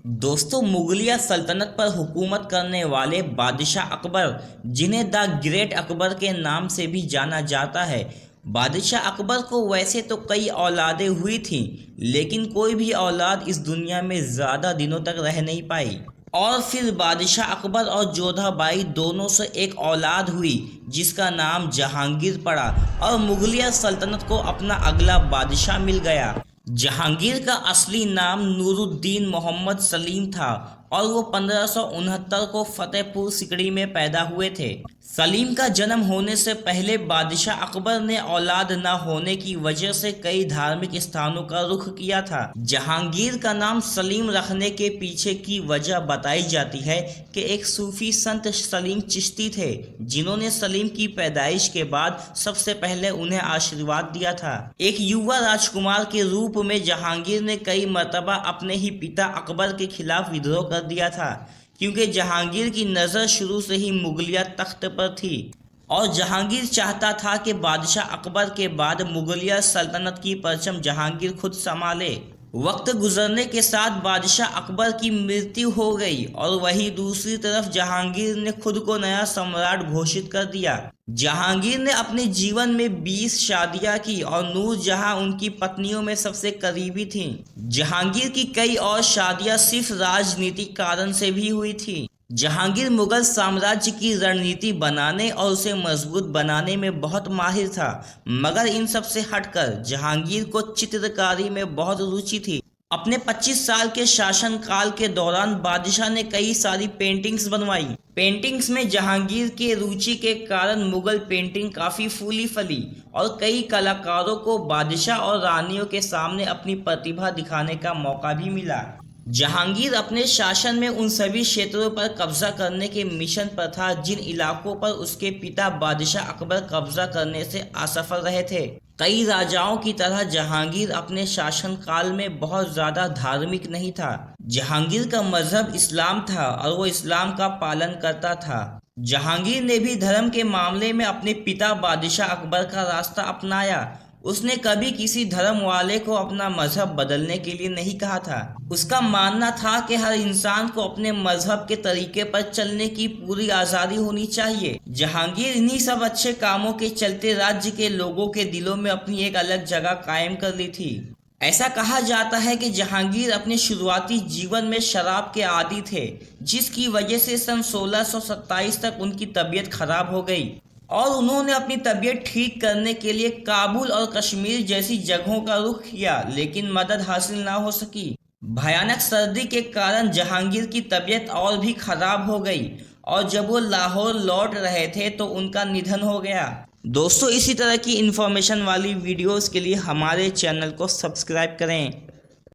दोस्तों, मुगलिया सल्तनत पर हुकूमत करने वाले बादशाह अकबर, जिन्हें द ग्रेट अकबर के नाम से भी जाना जाता है। बादशाह अकबर को वैसे तो कई औलादें हुई थीं, लेकिन कोई भी औलाद इस दुनिया में ज़्यादा दिनों तक रह नहीं पाई। और फिर बादशाह अकबर और जोधाबाई दोनों से एक औलाद हुई, जिसका नाम जहांगीर पड़ा और मुगलिया सल्तनत को अपना अगला बादशाह मिल गया। जहांगीर का असली नाम नूरुद्दीन मोहम्मद सलीम था और वो 1569 को फतेहपुर सिकड़ी में पैदा हुए थे। सलीम का जन्म होने से पहले बादशाह अकबर ने औलाद न होने की वजह से कई धार्मिक स्थानों का रुख किया था। जहांगीर का नाम सलीम रखने के पीछे की वजह बताई जाती है कि एक सूफी संत सलीम चिश्ती थे, जिन्होंने सलीम की पैदाइश के बाद सबसे पहले उन्हें आशीर्वाद दिया था। एक युवा राजकुमार के रूप में जहांगीर ने कई मर्तबा अपने ही पिता अकबर के खिलाफ विद्रोह कर दिया था, क्योंकि जहांगीर की नज़र शुरू से ही मुगलिया तख्त पर थी और जहांगीर चाहता था कि बादशाह अकबर के बाद मुगलिया सल्तनत की परचम जहांगीर खुद संभाले। वक्त गुजरने के साथ बादशाह अकबर की मृत्यु हो गई और वहीं दूसरी तरफ जहांगीर ने खुद को नया सम्राट घोषित कर दिया। जहांगीर ने अपने जीवन में 20 शादियां की और नूरजहां उनकी पत्नियों में सबसे करीबी थीं। जहांगीर की कई और शादियां सिर्फ राजनीतिक कारण से भी हुई थी। जहांगीर मुगल साम्राज्य की रणनीति बनाने और उसे मजबूत बनाने में बहुत माहिर था, मगर इन सब से हटकर जहांगीर को चित्रकारी में बहुत रुचि थी। अपने 25 साल के शासनकाल के दौरान बादशाह ने कई सारी पेंटिंग्स बनवाई। पेंटिंग्स में जहांगीर के रुचि के कारण मुगल पेंटिंग काफ़ी फूली फली और कई कलाकारों को बादशाह और रानियों के सामने अपनी प्रतिभा दिखाने का मौका भी मिला। जहांगीर अपने शासन में उन सभी क्षेत्रों पर कब्जा करने के मिशन पर था जिन इलाकों पर उसके पिता बादशाह अकबर कब्जा करने से असफल रहे थे। कई राजाओं की तरह जहांगीर अपने शासनकाल में बहुत ज़्यादा धार्मिक नहीं था। जहांगीर का मजहब इस्लाम था और वो इस्लाम का पालन करता था। जहांगीर ने भी धर्म के मामले में अपने पिता बादशाह अकबर का रास्ता अपनाया। उसने कभी किसी धर्म वाले को अपना मजहब बदलने के लिए नहीं कहा था। उसका मानना था कि हर इंसान को अपने मजहब के तरीके पर चलने की पूरी आज़ादी होनी चाहिए। जहांगीर इन्हीं सब अच्छे कामों के चलते राज्य के लोगों के दिलों में अपनी एक अलग जगह कायम कर ली थी। ऐसा कहा जाता है कि जहांगीर अपने शुरुआती जीवन में शराब के आदी थे, जिसकी वजह से सन 1627 तक उनकी तबीयत खराब हो गई और उन्होंने अपनी तबीयत ठीक करने के लिए काबुल और कश्मीर जैसी जगहों का रुख किया, लेकिन मदद हासिल ना हो सकी। भयानक सर्दी के कारण जहांगीर की तबीयत और भी खराब हो गई और जब वो लाहौर लौट रहे थे तो उनका निधन हो गया। दोस्तों, इसी तरह की इन्फॉर्मेशन वाली वीडियोस के लिए हमारे चैनल को सब्सक्राइब करें।